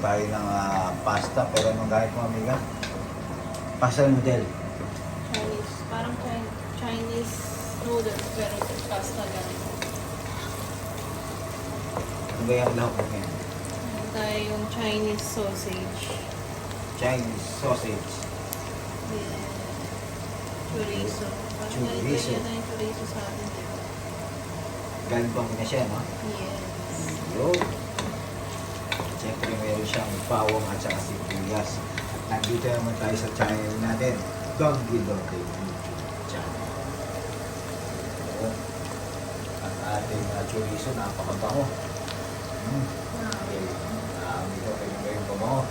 tayo ng pasta. Pero anong gamit mo, amiga? Pasta noodle. Chinese. Parang Chinese noodles pero pasta lang. Ano ba yung lahok mo yan? Meron tayong Chinese sausage. Chinese sausage. Yeah. Chorizo. Parang Chorizo. ganito yung chorizo sa atin, di ba? Galing pa muna siya, no? Yes. Yun. Siyempre meron siyang bawang at saka sibuyas. At nandito naman tayo sa channel natin, Doggy Doggy YouTube channel. Yun. Ang ating chorizo, napakabango. Okay. Dito kayo ngayon bango.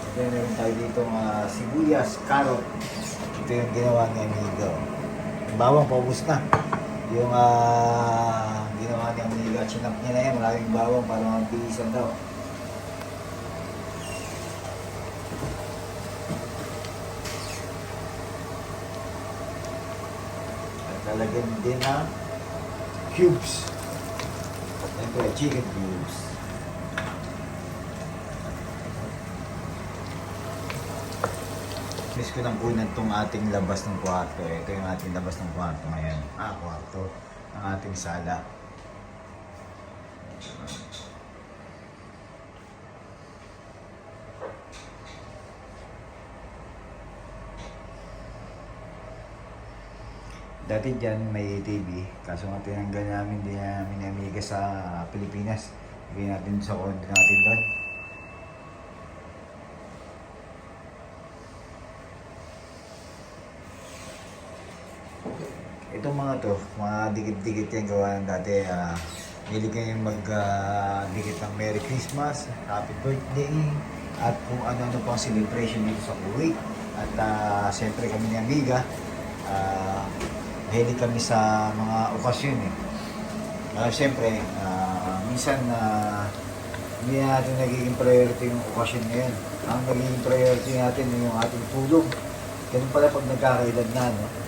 And then meron tayo dito sibuyas, carrot. Ito yung ginawa ni Amigo. Yung bawang, paubos na. Yung ginawa ni Amiga, chinap niya na yan, maraming bawang para mabilisan daw. At lalagyan din ng cubes. Siyempre, chicken cubes. Miss ko nang kunan itong ating labas ng kwarto. Ito yung ating labas ng kwarto ngayon. Kwarto. Ang ating sala. Dati dyan may TV. Kaso nga tinanggal namin, din namin amiga sa Pilipinas. Bigyan natin sa condo natin doon. Itong mga to, mga dikit-dikit yung gawa ng dati. Hilig kayo mag-dikit ng Merry Christmas, Happy Birthday, at kung ano-ano pang celebration dito sa Kuwait. At siyempre kami ni Amiga, mahilig kami sa mga okasyon eh. Siyempre, minsan hindi natin nagiging priority yung okasyon ngayon. Ang nagiging priority natin yung ating tulog. Ganun pala pag nagkakaedad na, no?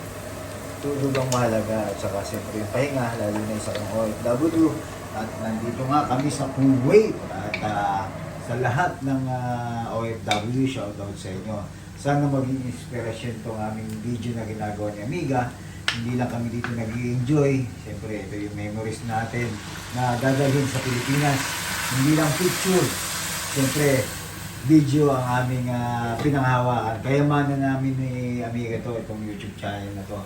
Tulog ang mahalaga at saka siyempre yung pahinga, lalo na isa kong OFW. At nandito nga kami sa Kuwait at sa lahat ng OFW, shoutout sa inyo. Sana maging inspirasyon itong aming video na ginagawa ni Amiga. Hindi lang kami dito nag-i-enjoy. Siyempre ito yung memories natin na dadalhin sa Pilipinas. Hindi lang picture. Siyempre video ang aming pinanghawakan. Kayamanan namin ni Amiga to, itong YouTube channel na to.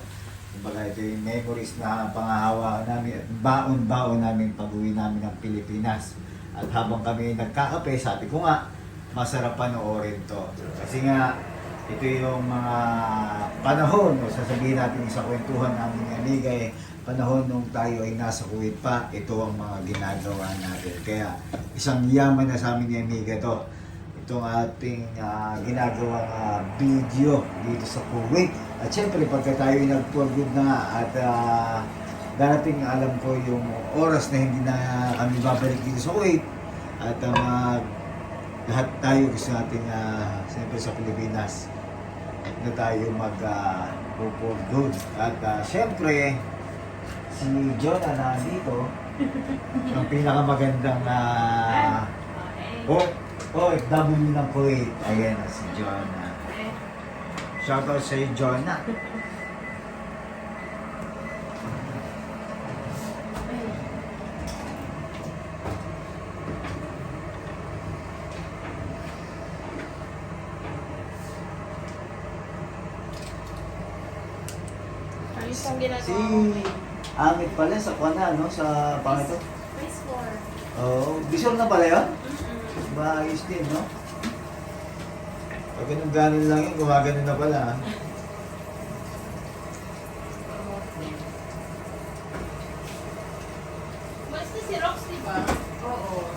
Kumbaga ito yung memories na pangahawakan namin at baon-baon namin pag-uwi namin ng Pilipinas. At habang kami nagkakape, sabi ko nga, masarap panoorin to. Kasi nga, ito yung mga panahon, o sasabihin natin sa kwentuhan namin ni Amiga panahon nung tayo ay nasa Kuwait pa, ito ang mga ginagawa natin. Kaya isang yaman na sa amin ni Amiga to. Itong ating ginagawang video dito sa Kuwait. At syempre pagka tayo nag-tour group na at darating alam ko yung oras na hindi na kami babalik dito sa Kuwait at lahat tayo gusto natin siyempre sa Pilipinas na tayo mag-tour good. At syempre si Jonah na dito ang pinakamagandang OFW ng Kuwait. Ayan na si Jonah. Shoutout sa iyo, Jonah. Ayos ang ginagawa Si ko ngayon. Amit pala sa kwana, no? Sa pangito. Phase 4. Oo. Bison na pala yun? Maayos din, no? Pag ganun lang yun, gumagano na pala. Basta si Rox, di ba? Oo.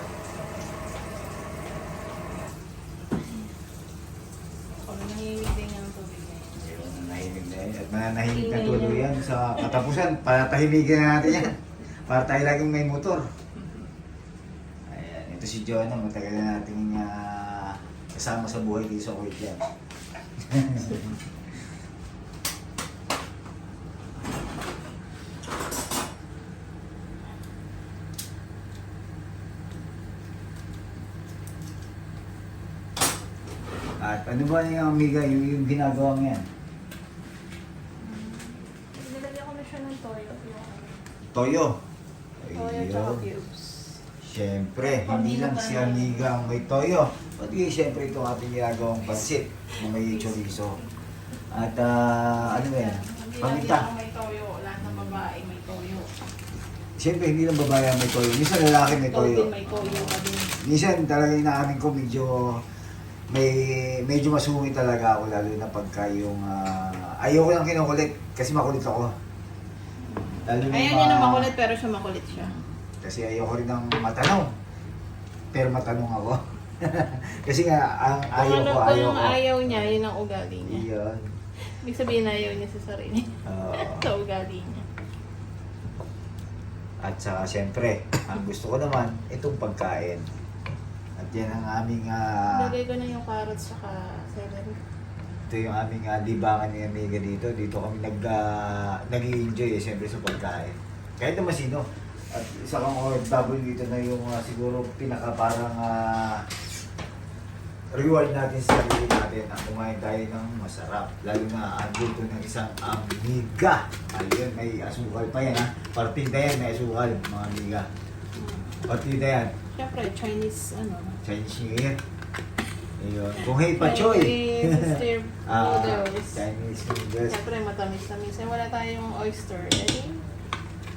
Ako nahihimik din ang tubig ngayon. Nanahimik na yan. At mananahimik na tuloy yan sa katapusan. Patahimikin na natin yan. Para tayo laging may motor. Ayan. Ito si Jonah. Matagal na nating kasama sa buhay dito sa Kuwait yan. At ano ba yung amiga, yung ginagawa mo yan? Nilagyan ko na siya ng toyo. Toyo. Toyo tsaka cubes. Siyempre, hindi lang si amiga ang may toyo. Pati siyempre ito ating ginagawang pansit na may chorizo. At ano ba yan? Hindi Paminta. lang may toyo. Lahat ng babae may toyo. Siyempre, hindi lang babae ang may toyo. Minsan lalaki may Ikaw din toyo. may toyo ka din. Minsan talaga inaamin ko medyo masungit talaga ako lalo na pagka yung ayoko lang kinukulit kasi makulit ako. Lalo na Ayaw yung niya na mga- makulit pero siya makulit siya. Kasi ayoko rin ng matanong. Pero matanong ako. Kasi nga ang ayaw ko, ayaw Kung ko. ayaw niya, yun ang ugali niya. Iyon. Ibig sabihin ayaw niya sa sarili. Oo. Sa ugali niya. At saka siyempre, ang gusto ko naman, itong pagkain. At yan ang aming, Lagay ko na yung carrots saka celery. ito yung aming libangan ni Amiga dito. Dito kami nag-i-enjoy siyempre sa pagkain. Kahit naman sino. At isa kang OFW dito na yung siguro pinaka parang reward natin sa sarili natin ang kumain tayo ng masarap. Lalo na ang luto ng isang amiga. Ayun, may asukal pa yan ha. Partida yan, may asukal mga amiga. Partida yan. Siyempre, Chinese, Chinese New Year. Ayun. Kung hey pachoy. Chinese Ah, noodles. Chinese noodles. Siyempre, matamis-tamis. Eh, wala tayong oyster. Eh,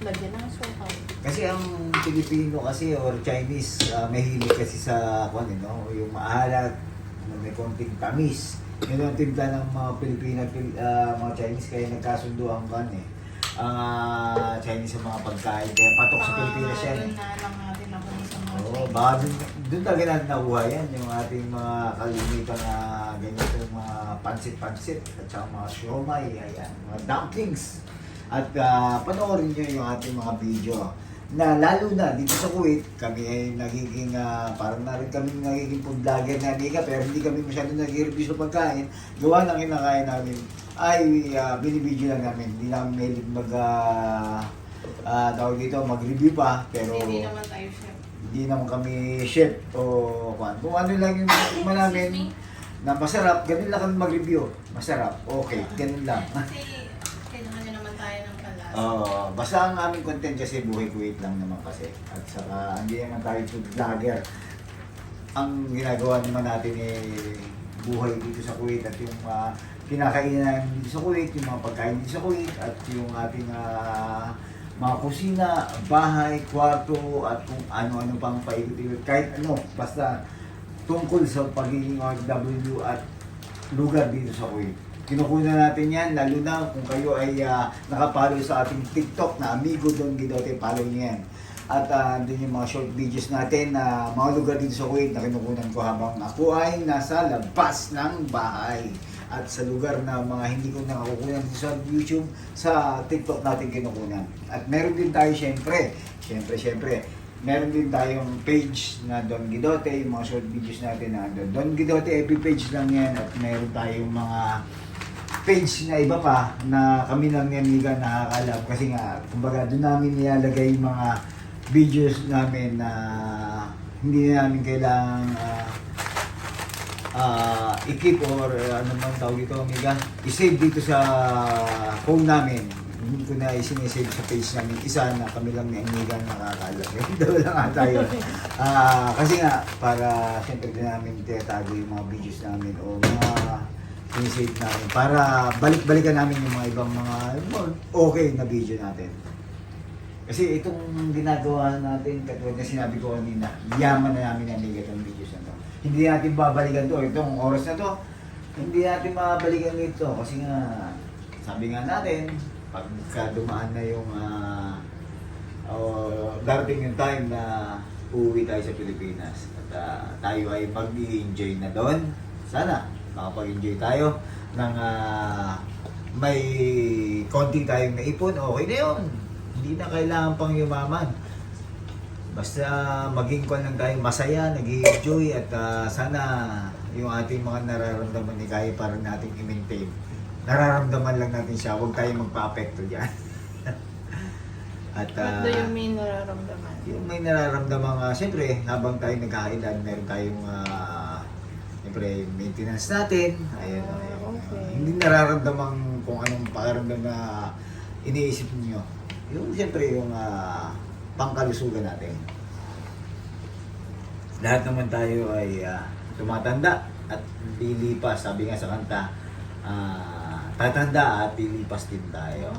lagyan ng sukal. Kasi ang Pilipino kasi or Chinese mahilig kasi sa no? Yung maalat, may konting tamis. Yun ang timpla ng mga Pilipino at mga Chinese kaya nagkasundo ang Chinese sa mga pagkain. Kaya patok sa Pilipinas yan. Yun na lang natin ako sa mga Oo, Chinese. baka dun talaga natin nakuha yan, yung ating mga kalimitan na ganito, mga pansit-pansit at saka mga siomay, ayan, mga dumplings. At panoorin nyo yung ating mga video na lalo na dito sa Kuwait, kami ay nagiging, parang na rin kami nagiging food vlogger na amiga, pero hindi kami masyado nag-review sa pagkain. Gawa ng kinakain namin ay binibideo lang namin, hindi namin mahilig tawag dito, mag-review pa, pero Hindi naman tayo chef. hindi naman kami chef o kung ano lang yung naman namin na masarap, ganun lang kami mag-review. Masarap, okay, ganun lang. Kasi, kailangan nyo naman tayo ng kalas. Basta ang aming content kasi buhay Kuwait lang naman kasi. At saka hindi naman tayo food vlogger. Ang ginagawa naman natin buhay dito sa Kuwait at yung kinakainan namin dito sa Kuwait, yung mga pagkain dito sa Kuwait at yung ating mga kusina, bahay, kwarto at kung ano-ano pang paikot-ikot. Kahit ano, basta tungkol sa pagiging OFW at lugar dito sa Kuwait. Kinukunan natin yan, lalo na kung kayo ay nakapalo sa ating TikTok na Amigo Don Guidote, follow niyo yan. At doon yung mga short videos natin na mga lugar dito sa Kuwait na kinukunan ko habang ako ay nasa labas ng bahay. At sa lugar na mga hindi ko nakakukunan dito sa YouTube, sa TikTok natin kinukunan. At meron din tayo syempre, meron din tayong page na Don Guidote, yung mga short videos natin na Don Guidote, every page lang yan. At meron tayong mga page na iba pa na kami lang ni Amiga nakakalam kasi nga kumbaga doon namin nilalagay yung mga videos namin na hindi na namin kailangang i-keep or ano man tawag ito Amiga, i-save dito sa phone namin. Hindi ko na isinasave sa page namin isa na kami lang ni Amiga nakakalam. Daw lang nga tayo. Kasi nga para siyempre din namin tinatago yung mga videos namin o mga sinisave namin para balik-balikan namin yung mga ibang mga okay na video natin. Kasi itong ginagawa natin, katulad na sinabi ko kanina, yaman na namin ang itong videos na to. Hindi natin babalikan to, itong oras na to, hindi natin mabalikan ito kasi nga, sabi nga natin, pagka dumaan na yung darating yung time na uuwi tayo sa Pilipinas at tayo ay mag-i-enjoy na doon. Sana makapag-enjoy tayo ng may konti tayong naipon, okay na yun. Hindi na kailangan pang yumaman. Basta maging kon lang tayo masaya, nag-enjoy at sana yung ating mga nararamdaman ni kaya para natin i-maintain. Nararamdaman lang natin siya, huwag tayong magpa-apekto dyan. At What do you mean nararamdaman? yung may nararamdaman siyempre habang tayo nagkakaedad, meron tayong siyempre, maintenance natin. Ayun, Okay. hindi nararamdaman kung anong pakiramdam na iniisip niyo. Yung siyempre, yung pangkalusugan natin. Lahat naman tayo ay tumatanda at lilipas. Sabi nga sa kanta, tatanda at lilipas din tayo.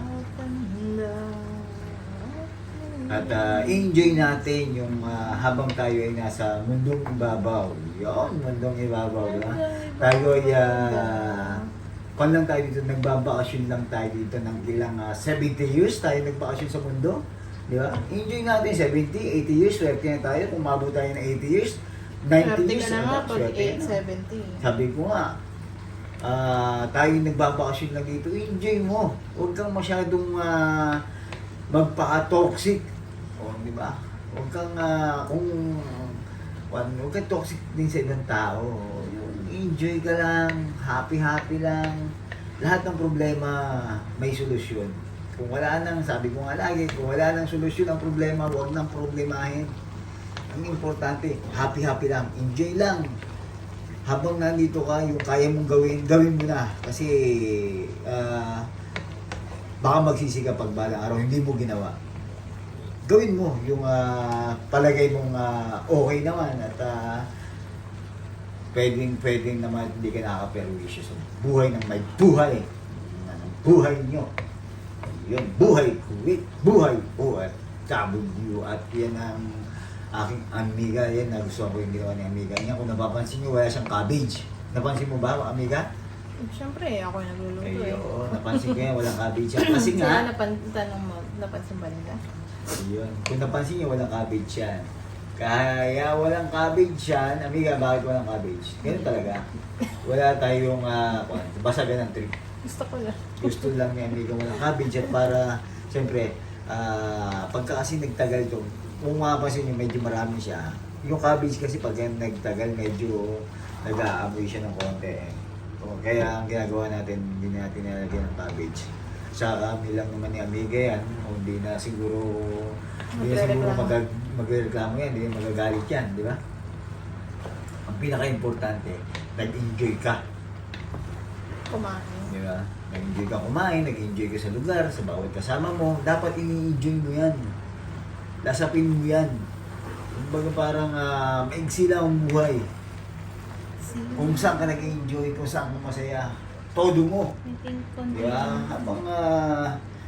At enjoy natin yung habang tayo ay nasa mundong ibabaw. Yun, mundong ibabaw. Diba? Tayo ay kung lang tayo dito, nagbabakasyon lang tayo dito ng ilang 70 years tayo nagbakasyon sa mundo. Di ba? Enjoy natin 70, 80 years, swerte na tayo. Kung mabot tayo ng 80 years, 90 years, ka na nga pag swerte na. 870. Sabi ko nga, tayo nagbabakasyon lang dito, enjoy mo. Huwag kang masyadong magpaka-toxic. O, di ba? Huwag kang, huwag kang toxic din sa ibang tao. Enjoy ka lang, happy-happy lang. Lahat ng problema may solusyon. Kung wala nang, sabi ko nga lagi, kung wala nang solusyon ang problema, huwag nang problemahin. Ang importante, happy-happy lang, enjoy lang. Habang nandito ka, yung kaya mong gawin, gawin mo na. Kasi baka magsisi ka pag balang araw, hindi mo ginawa. Gawin mo yung palagay mong okay naman at pwedeng naman hindi ka nakaka-perwisyo sa buhay ng may buhay. Buhay nyo. Yun, buhay kuwit, buhay buhat, W. At yan ang aking amiga, yan nagustuhan ko yung ginawa ni amiga niya. Kung napapansin nyo, wala siyang cabbage. Napansin mo ba, amiga? Siyempre, ako yung nagluluto Ay, eh. oo, napansin ko yan, walang cabbage yan. Kasi nga, Tanong mo, napansin ba nila? yun, kung napansin nyo, walang cabbage yan. Kaya walang cabbage yan, amiga, bakit walang cabbage? Ganun talaga. Wala tayong, basagan ng trip. Gusto ko lang. Gusto lang ni amiga walang cabbage at para, siyempre, pagka kasi nagtagal to, kung mapapansin nyo, medyo marami siya. Yung cabbage kasi pag yan nagtagal, medyo nag-aamoy siya ng konti. So, kaya ang ginagawa natin, hindi natin nilagyan ng cabbage. Sa kami lang naman ni amiga yan, hindi na siguro magreklamo yan, hindi na magagalit yan, di ba? Ang pinaka-importante, nag-enjoy ka. Kumain. Di ba? Nag-enjoy ka kumain, nag-enjoy ka sa lugar, sa bawat kasama mo, dapat ini-enjoy mo yan. Lasapin mo yan. Kumbaga parang maigsi lang ang buhay. Kung saan ka nag-enjoy, kung saan ka masaya, todo mo. Di ba?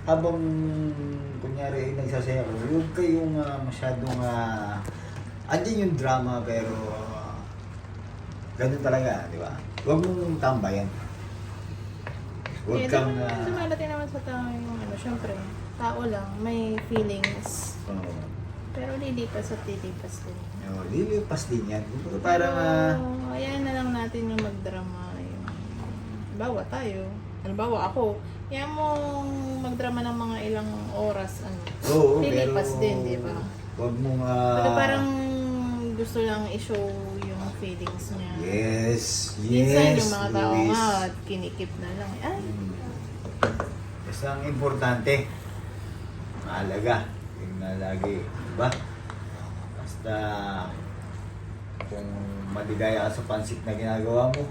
Habang kunyari nagsasaya ko, huwag kayong masyadong andyan yung drama pero ganun talaga, di ba? Huwag mong tambayan. Huwag kang Dumadating naman sa tao yung syempre, tao lang, may feelings. Pero lilipas at lilipas din. Lilipas din yan. Kumbaga parang ayan na lang natin yung magdrama. Yung, bawa tayo. Halimbawa ako, yan mo magdrama ng mga ilang oras. oo, lilipas pero din, di ba? huwag mong Pero parang gusto lang i-show yung feelings niya. yes, Minsan yung mga tao Luis. nga, kinikip na lang. Ay, Basta ang importante, mahalaga. Yung na lagi, diba? Basta kung maligaya ka sa pansit na ginagawa mo,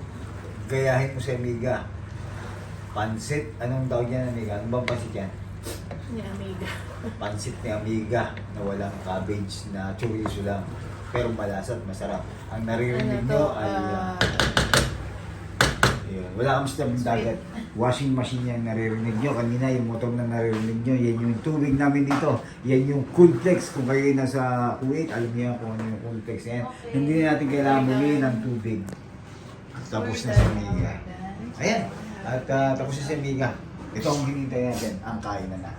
gayahin mo si amiga. Pansit, anong tawag yan amiga? Ano bang pansit yan? ni amiga. Pansit ni amiga na walang cabbage na chorizo lang. Pero malasa at masarap. Ang naririnig nyo ay yun. Wala kang stab ng dagat. Washing machine yung naririnig nyo. Kanina yung motor na naririnig nyo. Yan yung tubig namin dito. Yan yung Coolplex. Kung kayo nasa Kuwait, alam niyo kung ano yung Coolplex. Yan. Hindi natin kailangan bumili ng tubig. Tapos na si amiga. Ayan. At tapos na si amiga. Ito ang hinintay natin. Ang kainan na.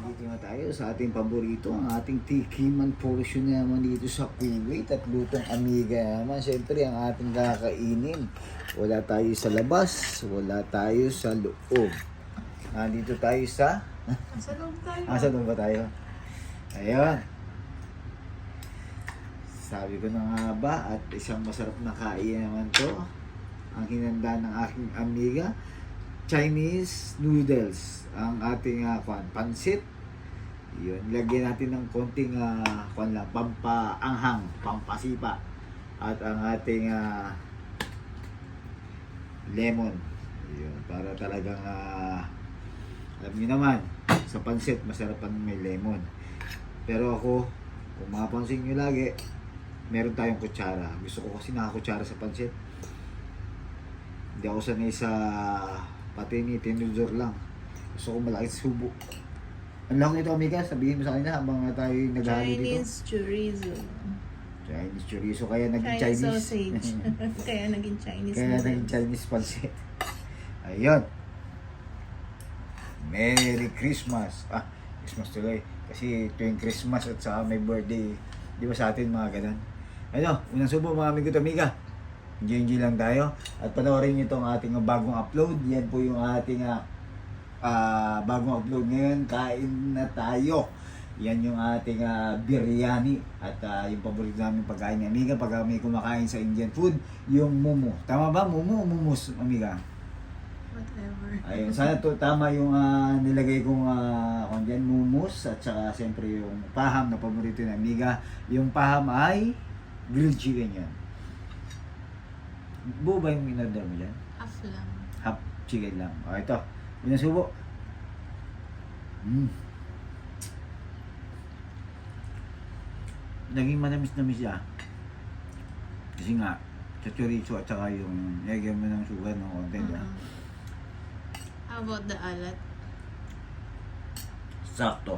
Dito na tayo sa ating paborito, ang ating tikiman portion naman dito sa Kuwait at lutong amiga naman. Siyempre, ang ating kakainin. Wala tayo sa labas, wala tayo sa loob. Nandito tayo sa... Sa loob tayo. Sa loob ba tayo? Ayun. Sabi ko na nga ba, at isang masarap na kain naman to. Ang hinanda ng aking amiga, Chinese noodles. Ang ating pansit. Yun, lagyan natin ng konting pampaanghang, pampasipa. at ang ating lemon. Yun, para talagang alam niyo naman, sa pansit masarap pang may lemon. Pero ako, kung mapapansin niyo lagi, meron tayong kutsara. Gusto ko kasi nakakutsara sa pansit. Hindi ako sanay sa pati ni tinudor lang. Gusto ko malaki subo. Ang lang nito, amiga, sabihin mo sa kanila habang tayo naghahalo dito. Chinese chorizo. Chinese chorizo, kaya naging Chinese Chinese. sausage. Kaya naging Chinese. Kaya noodle. naging Chinese pansit. Ayun. Merry Christmas. Christmas tuloy. Kasi tuwing Christmas at saka may birthday. Di ba sa atin mga ganun? Ano, unang subo mga amigo at amiga. Enjoy lang tayo. At panoorin nyo itong ating bagong upload. Yan po yung ating bagong upload ngayon. Kain na tayo. Yan yung ating biryani. At yung paborito namin pagkain ni amiga. Pag may kumakain sa Indian food, yung mumu. Tama ba? Mumu o mumus, amiga? Whatever. Ayun, sana to tama yung nilagay kong dyan, mumus at saka siyempre yung paham na paborito ng amiga. Yung paham ay grilled chicken yan. Buo ba yung in-order mo dyan? Half lang. Half chicken lang. O ito, yun ang subo. Naging manamis-namis siya. Kasi nga, sa chorizo at saka yung lagyan mo ng sugar ng konti. How about the alat? Sakto.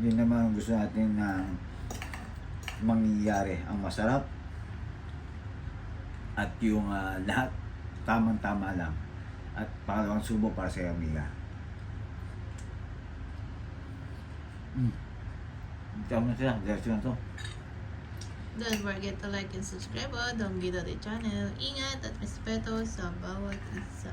Yun naman ang gusto natin na mangyayari. Ang masarap at yung lahat tamang-tama lang. At pangalawang subo para sa amiga. Tama na sila. Diretso na to. Don't forget to like and subscribe Dong Guido the channel. Ingat at respeto sa bawat isa.